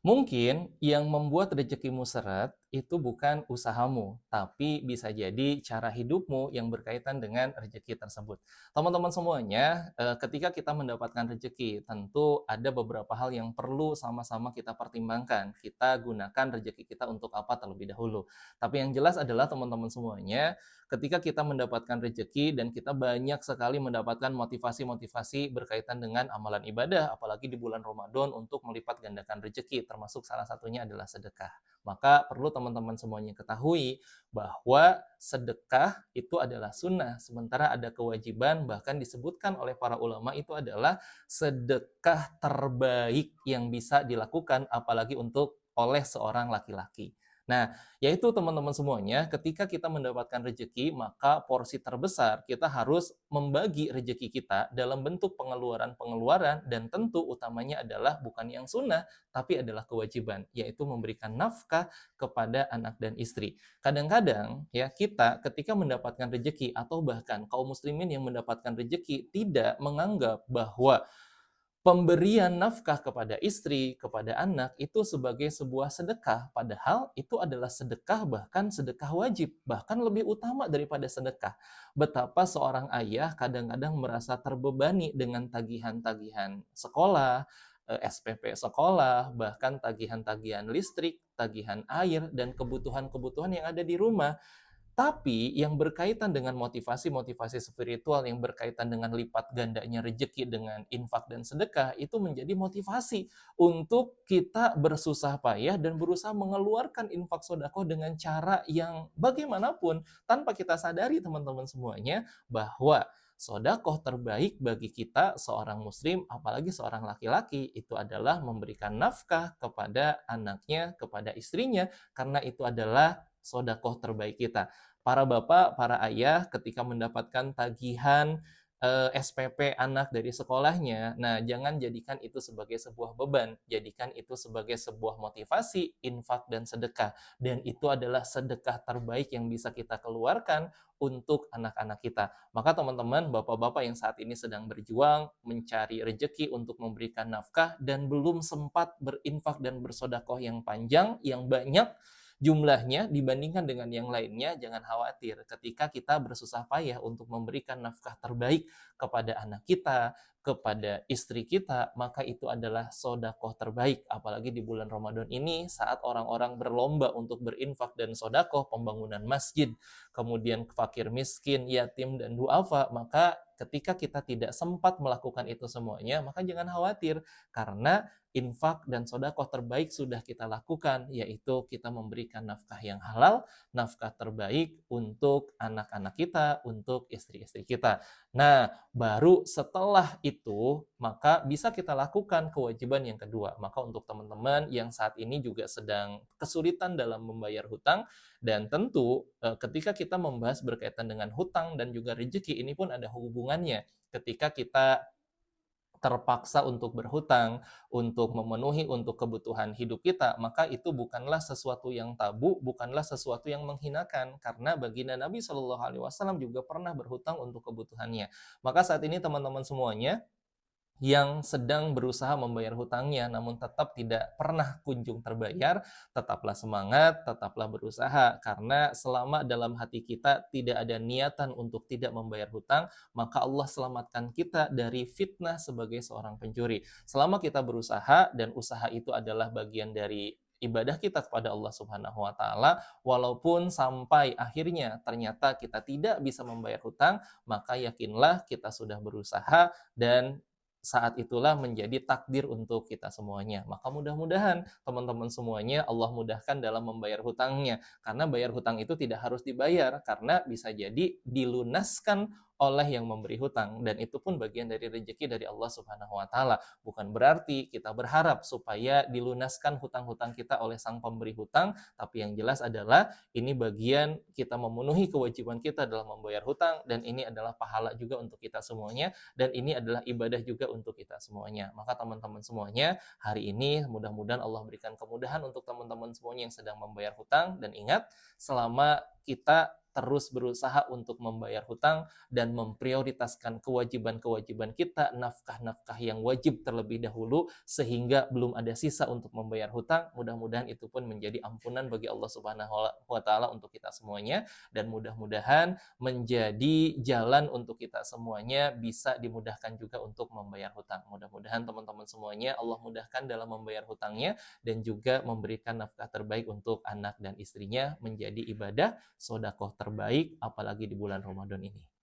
Mungkin yang membuat rezekimu seret itu bukan usahamu, tapi bisa jadi cara hidupmu yang berkaitan dengan rezeki tersebut. Teman-teman semuanya, ketika kita mendapatkan rezeki, tentu ada beberapa hal yang perlu sama-sama kita pertimbangkan. Kita gunakan rezeki kita untuk apa terlebih dahulu. Tapi yang jelas adalah teman-teman semuanya, ketika kita mendapatkan rezeki dan kita banyak sekali mendapatkan motivasi-motivasi berkaitan dengan amalan ibadah, apalagi di bulan Ramadan untuk melipat gandakan rezeki, termasuk salah satunya adalah sedekah. Maka perlu teman-teman semuanya ketahui bahwa sedekah itu adalah sunnah, sementara ada kewajiban, bahkan disebutkan oleh para ulama itu adalah sedekah terbaik yang bisa dilakukan, apalagi untuk oleh seorang laki-laki. Nah, yaitu teman-teman semuanya, ketika kita mendapatkan rezeki, maka porsi terbesar kita harus membagi rezeki kita dalam bentuk pengeluaran-pengeluaran, dan tentu utamanya adalah bukan yang sunnah, tapi adalah kewajiban, yaitu memberikan nafkah kepada anak dan istri. Kadang-kadang ya kita ketika mendapatkan rezeki atau bahkan kaum muslimin yang mendapatkan rezeki tidak menganggap bahwa pemberian nafkah kepada istri, kepada anak itu sebagai sebuah sedekah, padahal itu adalah sedekah, bahkan sedekah wajib, bahkan lebih utama daripada sedekah. Betapa seorang ayah kadang-kadang merasa terbebani dengan tagihan-tagihan sekolah, SPP sekolah, bahkan tagihan-tagihan listrik, tagihan air, dan kebutuhan-kebutuhan yang ada di rumah. Tapi yang berkaitan dengan motivasi-motivasi spiritual yang berkaitan dengan lipat gandanya rezeki dengan infak dan sedekah itu menjadi motivasi untuk kita bersusah payah dan berusaha mengeluarkan infak sedekah dengan cara yang bagaimanapun tanpa kita sadari teman-teman semuanya bahwa sodakoh terbaik bagi kita seorang muslim, apalagi seorang laki-laki, itu adalah memberikan nafkah kepada anaknya, kepada istrinya, karena itu adalah sodakoh terbaik kita. Para bapak, para ayah ketika mendapatkan tagihan SPP anak dari sekolahnya, nah jangan jadikan itu sebagai sebuah beban, jadikan itu sebagai sebuah motivasi, infak dan sedekah. Dan itu adalah sedekah terbaik yang bisa kita keluarkan untuk anak-anak kita. Maka teman-teman, bapak-bapak yang saat ini sedang berjuang, mencari rezeki untuk memberikan nafkah, dan belum sempat berinfak dan bersodakoh yang panjang, yang banyak, jumlahnya dibandingkan dengan yang lainnya, jangan khawatir. Ketika kita bersusah payah untuk memberikan nafkah terbaik kepada anak kita, kepada istri kita, maka itu adalah sodakoh terbaik. Apalagi di bulan Ramadan ini, saat orang-orang berlomba untuk berinfak dan sodakoh, pembangunan masjid, kemudian fakir miskin, yatim, dan duafa, maka ketika kita tidak sempat melakukan itu semuanya, maka jangan khawatir, karena infak dan sodakoh terbaik sudah kita lakukan, yaitu kita memberikan nafkah yang halal, nafkah terbaik untuk anak-anak kita, untuk istri-istri kita. Nah, baru setelah itu, maka bisa kita lakukan kewajiban yang kedua. Maka untuk teman-teman yang saat ini juga sedang kesulitan dalam membayar hutang, dan tentu ketika kita membahas berkaitan dengan hutang dan juga rezeki, ini pun ada hubungannya. Ketika kita terpaksa untuk berhutang, untuk memenuhi untuk kebutuhan hidup kita, maka itu bukanlah sesuatu yang tabu, bukanlah sesuatu yang menghinakan, karena baginda Nabi Shallallahu Alaihi Wasallam juga pernah berhutang untuk kebutuhannya. Maka saat ini teman-teman semuanya yang sedang berusaha membayar hutangnya namun tetap tidak pernah kunjung terbayar, tetaplah semangat, tetaplah berusaha, karena selama dalam hati kita tidak ada niatan untuk tidak membayar hutang, maka Allah selamatkan kita dari fitnah sebagai seorang pencuri. Selama kita berusaha dan usaha itu adalah bagian dari ibadah kita kepada Allah Subhanahu wa taala, walaupun sampai akhirnya ternyata kita tidak bisa membayar hutang, maka yakinlah kita sudah berusaha, dan saat itulah menjadi takdir untuk kita semuanya. Maka mudah-mudahan teman-teman semuanya Allah mudahkan dalam membayar hutangnya. Karena bayar hutang itu tidak harus dibayar, karena bisa jadi dilunaskan oleh yang memberi hutang, dan itu pun bagian dari rezeki dari Allah Subhanahu wa taala. Bukan berarti kita berharap supaya dilunaskan hutang-hutang kita oleh sang pemberi hutang, tapi yang jelas adalah ini bagian kita memenuhi kewajiban kita dalam membayar hutang, dan ini adalah pahala juga untuk kita semuanya, dan ini adalah ibadah juga untuk kita semuanya. Maka teman-teman semuanya, hari ini mudah-mudahan Allah berikan kemudahan untuk teman-teman semuanya yang sedang membayar hutang, dan ingat, selama kita terus berusaha untuk membayar hutang dan memprioritaskan kewajiban-kewajiban kita, nafkah-nafkah yang wajib terlebih dahulu, sehingga belum ada sisa untuk membayar hutang. Mudah-mudahan itu pun menjadi ampunan bagi Allah Subhanahu wa Ta'ala untuk kita semuanya, dan mudah-mudahan menjadi jalan untuk kita semuanya bisa dimudahkan juga untuk membayar hutang. Mudah-mudahan teman-teman semuanya Allah mudahkan dalam membayar hutangnya, dan juga memberikan nafkah terbaik untuk anak dan istrinya, menjadi ibadah sodakoh terbaik apalagi di bulan Ramadan ini.